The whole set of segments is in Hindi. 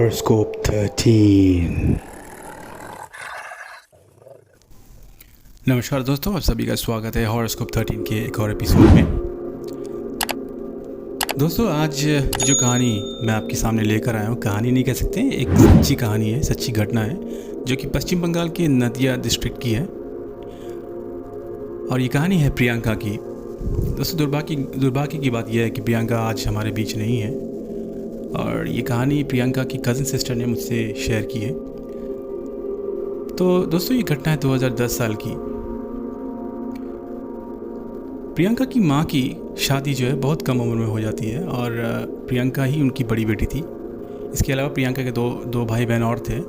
Horoscope 13। नमस्कार दोस्तों, आप सभी का स्वागत है हॉरोस्कोप 13 के एक और एपिसोड में। दोस्तों, आज जो कहानी मैं आपके सामने लेकर आया हूँ, कहानी नहीं कह सकते, एक सच्ची कहानी है, सच्ची घटना है जो कि पश्चिम बंगाल के नदिया डिस्ट्रिक्ट की है। और ये कहानी है प्रियंका की। दोस्तों, दुर्भाग्य की बात यह है कि प्रियंका आज हमारे बीच नहीं है। और ये कहानी प्रियंका की कज़न सिस्टर ने मुझसे शेयर की है। तो दोस्तों, ये घटना है 2010 साल की। प्रियंका की माँ की शादी जो है बहुत कम उम्र में हो जाती है और प्रियंका ही उनकी बड़ी बेटी थी। इसके अलावा प्रियंका के दो भाई बहन और थे।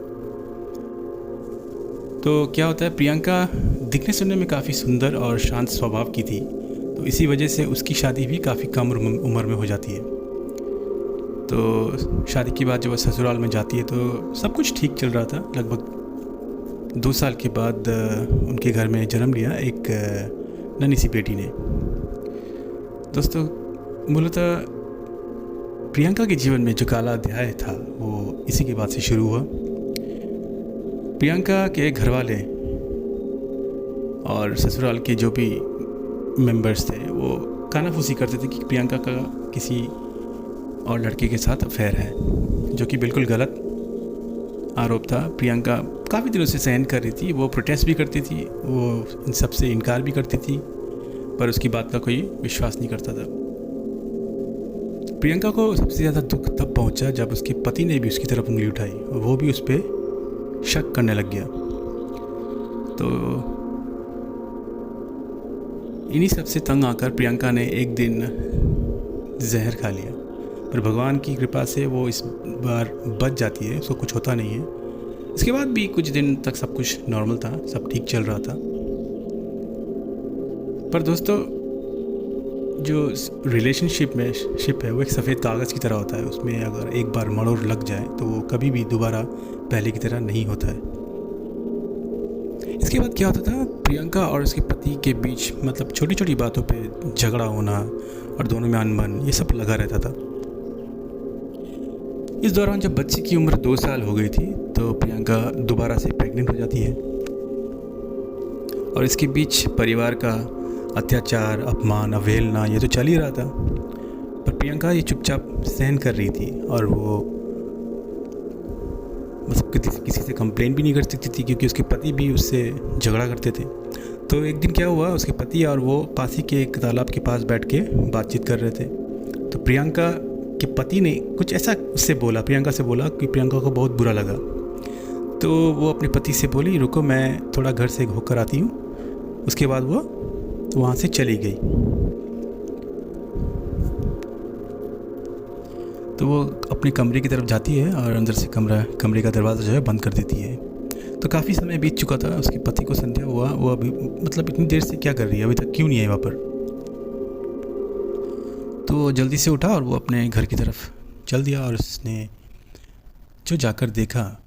तो क्या होता है, प्रियंका दिखने सुनने में काफ़ी सुंदर और शांत स्वभाव की थी, तो इसी वजह से उसकी शादी भी काफ़ी कम उम्र में हो जाती है। तो शादी के बाद जब वो ससुराल में जाती है तो सब कुछ ठीक चल रहा था। लगभग 2 साल के बाद उनके घर में जन्म लिया एक नन्ही सी बेटी ने। दोस्तों, मूलतः प्रियंका के जीवन में जो काला अध्याय था वो इसी के बाद से शुरू हुआ। प्रियंका के घरवाले और ससुराल के जो भी मेंबर्स थे वो कानाफूसी करते थे कि प्रियंका का किसी और लड़के के साथ अफेयर है, जो कि बिल्कुल गलत आरोप था। प्रियंका काफ़ी दिनों से सहन कर रही थी, वो प्रोटेस्ट भी करती थी, वो इन सब से इनकार भी करती थी, पर उसकी बात का कोई विश्वास नहीं करता था। प्रियंका को सबसे ज़्यादा दुख तब पहुंचा जब उसके पति ने भी उसकी तरफ उंगली उठाई और वो भी उस पर शक करने लग गया। तो इन्हीं सब से तंग आकर प्रियंका ने एक दिन जहर खा लिया, पर भगवान की कृपा से वो इस बार बच जाती है, उसको कुछ होता नहीं है। इसके बाद भी कुछ दिन तक सब कुछ नॉर्मल था, सब ठीक चल रहा था। पर दोस्तों, जो रिलेशनशिप है वो एक सफ़ेद कागज़ की तरह होता है। उसमें अगर एक बार मरोड़ लग जाए तो वो कभी भी दोबारा पहले की तरह नहीं होता है। इसके बाद क्या होता था, प्रियंका और उसके पति के बीच मतलब छोटी छोटी बातों पे झगड़ा होना और दोनों में अनबन, ये सब लगा रहता था। इस दौरान जब बच्चे की उम्र 2 साल हो गई थी तो प्रियंका दोबारा से प्रेग्नेंट हो जाती है। और इसके बीच परिवार का अत्याचार, अपमान, अवहेलना ये तो चल ही रहा था, पर प्रियंका ये चुपचाप सहन कर रही थी और वो मतलब किसी से कंप्लेन भी नहीं कर सकती थी, क्योंकि उसके पति भी उससे झगड़ा करते थे। तो एक दिन क्या हुआ, उसके पति और वो पास ही के एक तालाब के पास बैठ के बातचीत कर रहे थे। तो प्रियंका के पति ने कुछ ऐसा उससे बोला, प्रियंका से बोला, कि प्रियंका को बहुत बुरा लगा। तो वो अपने पति से बोली, रुको मैं थोड़ा घर से होकर आती हूँ। उसके बाद वो वहाँ से चली गई। तो वो अपने कमरे की तरफ जाती है और अंदर से कमरे का दरवाज़ा जो है बंद कर देती है। तो काफ़ी समय बीत चुका था, उसके पति को संदेह हुआ, वो अभी मतलब इतनी देर से क्या कर रही है, अभी तक क्यों नहीं आई वहाँ पर। तो जल्दी से उठा और वो अपने घर की तरफ चल दिया और उसने जो जाकर देखा,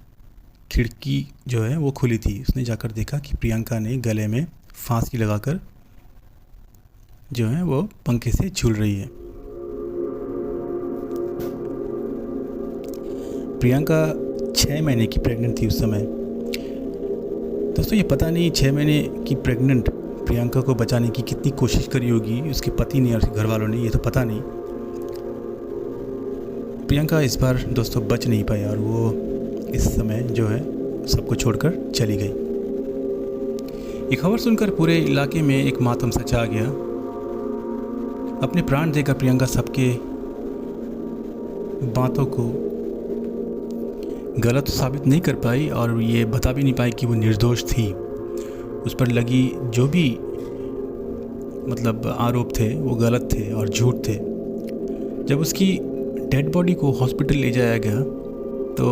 खिड़की जो है वो खुली थी। उसने जाकर देखा कि प्रियंका ने गले में फांसी लगाकर जो है वो पंखे से झूल रही है। प्रियंका 6 महीने की प्रेग्नेंट थी उस समय। दोस्तों, ये पता नहीं 6 महीने की प्रेग्नेंट प्रियंका को बचाने की कितनी कोशिश करी होगी उसके पति ने और उसके घर वालों ने, ये तो पता नहीं। प्रियंका इस बार दोस्तों बच नहीं पाई और वो इस समय जो है सबको छोड़कर चली गई। ये खबर सुनकर पूरे इलाके में एक मातम सा छा गया। अपने प्राण देकर प्रियंका सबके बातों को गलत साबित नहीं कर पाई और ये बता भी नहीं पाई कि वो निर्दोष थी। उस पर लगी जो भी मतलब आरोप थे वो गलत थे और झूठ थे। जब उसकी डेड बॉडी को हॉस्पिटल ले जाया गया तो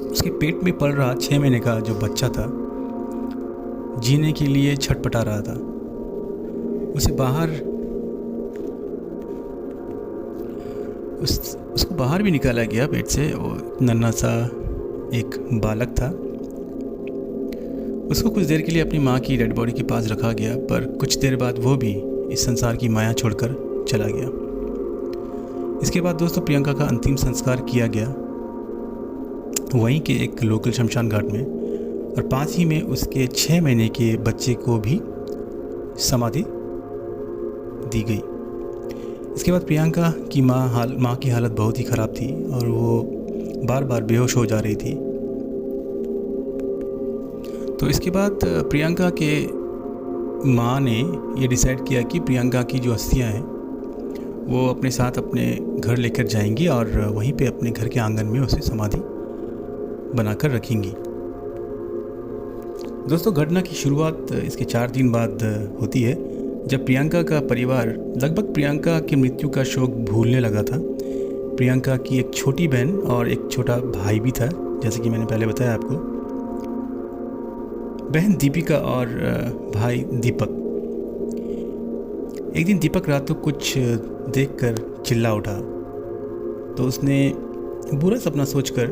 उसके पेट में पल रहा 6 महीने का जो बच्चा था जीने के लिए छटपटा रहा था। उसको बाहर भी निकाला गया पेट से। वो नन्हा सा एक बालक था। उसको कुछ देर के लिए अपनी माँ की डेड बॉडी के पास रखा गया, पर कुछ देर बाद वो भी इस संसार की माया छोड़कर चला गया। इसके बाद दोस्तों प्रियंका का अंतिम संस्कार किया गया वहीं के एक लोकल शमशान घाट में, और पास ही में उसके 6 महीने के बच्चे को भी समाधि दी गई। इसके बाद प्रियंका की माँ की हालत बहुत ही ख़राब थी और वो बार बार बेहोश हो जा रही थी। तो इसके बाद प्रियंका के माँ ने ये डिसाइड किया कि प्रियंका की जो अस्थियाँ हैं वो अपने साथ अपने घर लेकर जाएंगी और वहीं पे अपने घर के आंगन में उसे समाधि बनाकर रखेंगी। दोस्तों, घटना की शुरुआत इसके 4 दिन बाद होती है, जब प्रियंका का परिवार लगभग प्रियंका की मृत्यु का शोक भूलने लगा था। प्रियंका की एक छोटी बहन और एक छोटा भाई भी था, जैसे कि मैंने पहले बताया आपको। बहन दीपिका और भाई दीपक। एक दिन दीपक रात को कुछ देखकर चिल्ला उठा, तो उसने बुरा सपना सोचकर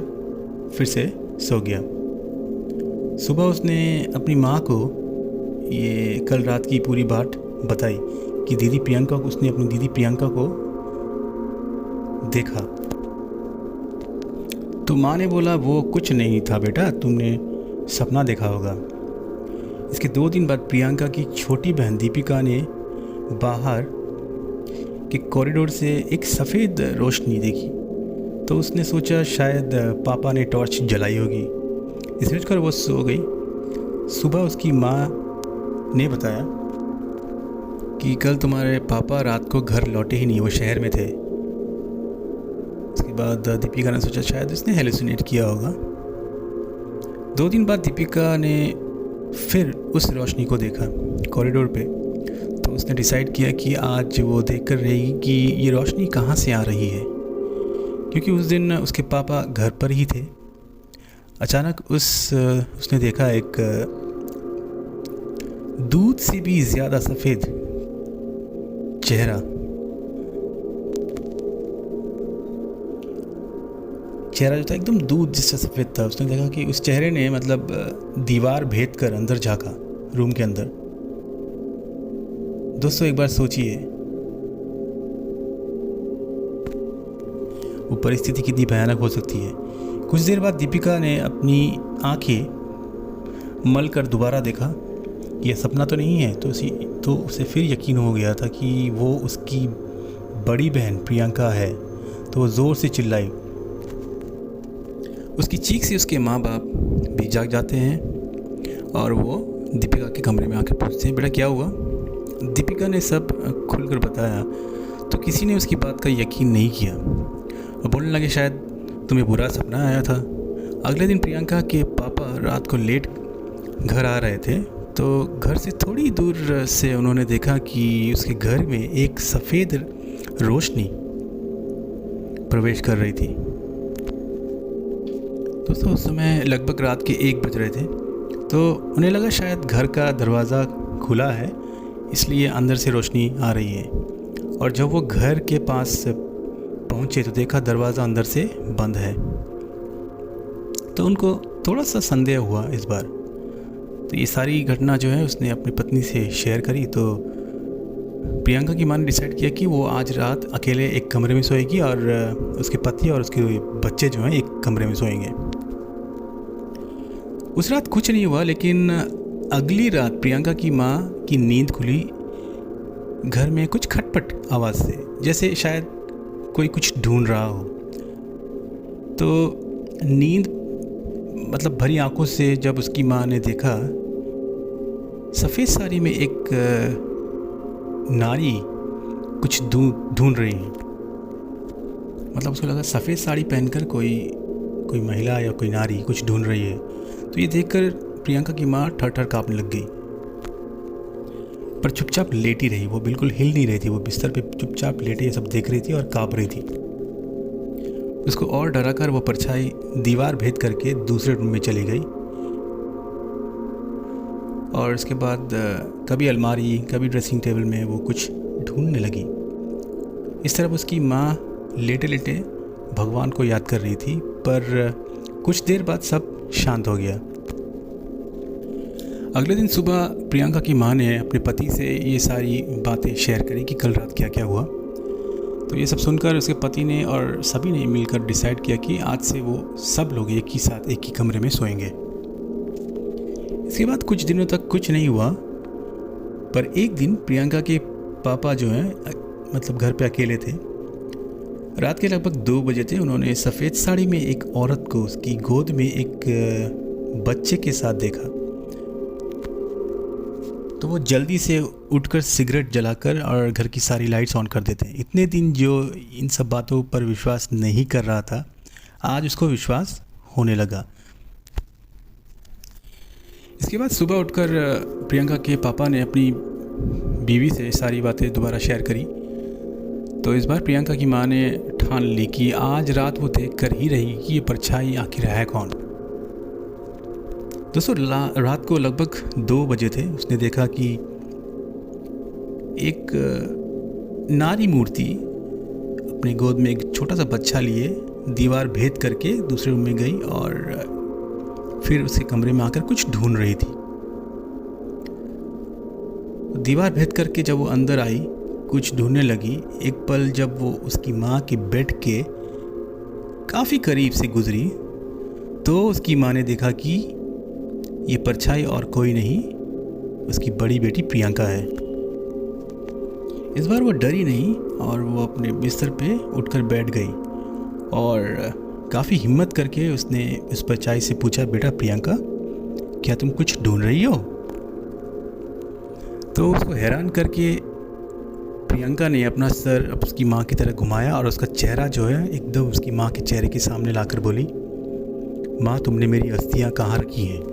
फिर से सो गया। सुबह उसने अपनी माँ को ये कल रात की पूरी बात बताई कि उसने अपनी दीदी प्रियंका को देखा। तो माँ ने बोला, वो कुछ नहीं था बेटा, तुमने सपना देखा होगा। इसके 2 दिन बाद प्रियंका की छोटी बहन दीपिका ने बाहर के कॉरिडोर से एक सफ़ेद रोशनी देखी, तो उसने सोचा शायद पापा ने टॉर्च जलाई होगी। इस सोचकर वो सो गई। सुबह उसकी माँ ने बताया कि कल तुम्हारे पापा रात को घर लौटे ही नहीं, वो शहर में थे। उसके बाद दीपिका ने सोचा शायद उसने हेलुसिनेट किया होगा। 2 दिन बाद दीपिका ने फिर उस रोशनी को देखा कॉरिडोर पे, तो उसने डिसाइड किया कि आज वो देखकर रहेगी कि ये रोशनी कहाँ से आ रही है, क्योंकि उस दिन उसके पापा घर पर ही थे। अचानक उसने देखा एक दूध से भी ज़्यादा सफ़ेद चेहरा जो था एकदम दूध जैसा सफ़ेद था। उसने देखा कि उस चेहरे ने मतलब दीवार भेद कर अंदर झाँका रूम के अंदर। दोस्तों, एक बार सोचिए वो परिस्थिति कितनी भयानक हो सकती है। कुछ देर बाद दीपिका ने अपनी आंखें मल कर दोबारा देखा, यह सपना तो नहीं है। तो उसे फिर यकीन हो गया था कि वो उसकी बड़ी बहन प्रियंका है। तो वो ज़ोर से चिल्लाई। उसकी चीख से उसके माँ बाप भी जाग जाते हैं और वो दीपिका के कमरे में आकर पूछते हैं, बेटा क्या हुआ? दीपिका ने सब खुलकर बताया, तो किसी ने उसकी बात का यकीन नहीं किया और बोलने लगे, शायद तुम्हें बुरा सपना आया था। अगले दिन प्रियंका के पापा रात को लेट घर आ रहे थे, तो घर से थोड़ी दूर से उन्होंने देखा कि उसके घर में एक सफ़ेद रोशनी प्रवेश कर रही थी। दोस्तों, उस समय लगभग रात के 1 बज रहे थे, तो उन्हें लगा शायद घर का दरवाज़ा खुला है, इसलिए अंदर से रोशनी आ रही है। और जब वो घर के पास पहुँचे तो देखा दरवाज़ा अंदर से बंद है। तो उनको थोड़ा सा संदेह हुआ इस बार। तो ये सारी घटना जो है उसने अपनी पत्नी से शेयर करी। तो प्रियंका की माँ ने डिसाइड किया कि वो आज रात अकेले एक कमरे में सोएगी और उसके पति और उसके बच्चे जो हैं एक कमरे में सोएंगे। उस रात कुछ नहीं हुआ, लेकिन अगली रात प्रियंका की माँ की नींद खुली घर में कुछ खटपट आवाज़ से, जैसे शायद कोई कुछ ढूंढ रहा हो। तो नींद मतलब भरी आंखों से जब उसकी माँ ने देखा, सफ़ेद साड़ी में एक नारी कुछ ढूंढ रही है। मतलब उसको लगा सफ़ेद साड़ी पहनकर कोई महिला या कोई नारी कुछ ढूंढ रही है। तो ये देखकर प्रियंका की माँ ठर काँपने लग गई, पर चुपचाप लेटी रही। वो बिल्कुल हिल नहीं रही थी, वो बिस्तर पे चुपचाप लेटे ये सब देख रही थी और काँप रही थी। उसको और डरा कर वो परछाई दीवार भेद करके दूसरे रूम में चली गई और उसके बाद कभी अलमारी कभी ड्रेसिंग टेबल में वो कुछ ढूंढने लगी। इस तरफ उसकी माँ लेटे लेटे भगवान को याद कर रही थी, पर कुछ देर बाद सब शांत हो गया। अगले दिन सुबह प्रियंका की माँ ने अपने पति से ये सारी बातें शेयर करी कि कल रात क्या क्या हुआ। तो ये सब सुनकर उसके पति ने और सभी ने मिलकर डिसाइड किया कि आज से वो सब लोग एक ही साथ एक ही कमरे में सोएंगे। इसके बाद कुछ दिनों तक कुछ नहीं हुआ, पर एक दिन प्रियंका के पापा जो हैं मतलब घर पे अकेले थे। रात के लगभग 2 बजे थे। उन्होंने सफ़ेद साड़ी में एक औरत को उसकी गोद में एक बच्चे के साथ देखा। तो वो जल्दी से उठकर सिगरेट जलाकर और घर की सारी लाइट्स ऑन कर देते हैं। इतने दिन जो इन सब बातों पर विश्वास नहीं कर रहा था, आज उसको विश्वास होने लगा। इसके बाद सुबह उठकर प्रियंका के पापा ने अपनी बीवी से सारी बातें दोबारा शेयर करी। तो इस बार प्रियंका की माँ ने ठान ली कि आज रात वो देख कर ही रही कि ये परछाई आखिर है कौन। दोस्तों रात को लगभग 2 बजे थे। उसने देखा कि एक नारी मूर्ति अपनी गोद में एक छोटा सा बच्चा लिए दीवार भेद करके दूसरे रूम में गई और फिर उसके कमरे में आकर कुछ ढूंढ रही थी। दीवार भेद करके जब वो अंदर आई, कुछ ढूंढने लगी। एक पल जब वो उसकी माँ के बेड के काफ़ी करीब से गुजरी तो उसकी माँ ने देखा कि ये परछाई और कोई नहीं, उसकी बड़ी बेटी प्रियंका है। इस बार वो डरी नहीं और वो अपने बिस्तर पे उठकर बैठ गई और काफ़ी हिम्मत करके उसने उस परछाई से पूछा, बेटा प्रियंका, क्या तुम कुछ ढूंढ रही हो? तो उसको हैरान करके प्रियंका ने अपना सर उसकी माँ की तरह घुमाया और उसका चेहरा जो है एकदम उसकी माँ के चेहरे के सामने लाकर बोली, माँ तुमने मेरी अस्थियाँ कहाँ रखी हैं?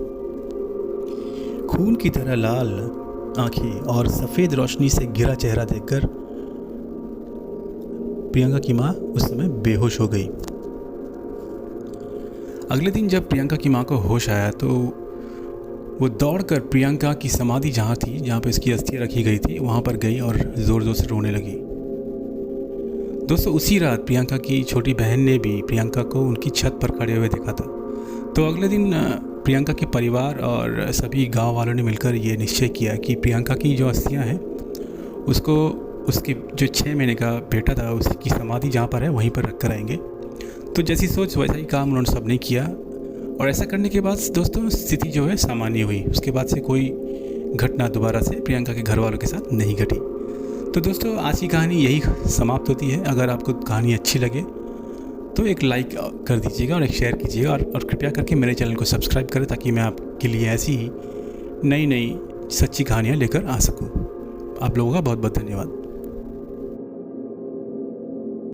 खून की तरह लाल आंखें और सफ़ेद रोशनी से घिरा चेहरा देखकर प्रियंका की माँ उस समय बेहोश हो गई। अगले दिन जब प्रियंका की माँ को होश आया तो वो दौड़कर प्रियंका की समाधि जहाँ थी, जहाँ पे उसकी अस्थियाँ रखी गई थी, वहाँ पर गई और ज़ोर ज़ोर से रोने लगी। दोस्तों उसी रात प्रियंका की छोटी बहन ने भी प्रियंका को उनकी छत पर खड़े हुए देखा था। तो अगले दिन प्रियंका के परिवार और सभी गांव वालों ने मिलकर ये निश्चय किया कि प्रियंका की जो अस्थियाँ हैं उसको उसके जो 6 महीने का बेटा था उसकी समाधि जहाँ पर है वहीं पर रख कर आएंगे। तो जैसी सोच वैसा ही काम उन्होंने सबने किया और ऐसा करने के बाद दोस्तों स्थिति जो है सामान्य हुई। उसके बाद से कोई घटना दोबारा से प्रियंका के घर वालों के साथ नहीं घटी। तो दोस्तों आज की कहानी यही समाप्त होती है। अगर आपको कहानी अच्छी लगे तो एक लाइक कर दीजिएगा और एक शेयर कीजिएगा और कृपया करके मेरे चैनल को सब्सक्राइब करें ताकि मैं आपके लिए ऐसी ही नई नई सच्ची कहानियाँ लेकर आ सकूँ। आप लोगों का बहुत बहुत धन्यवाद।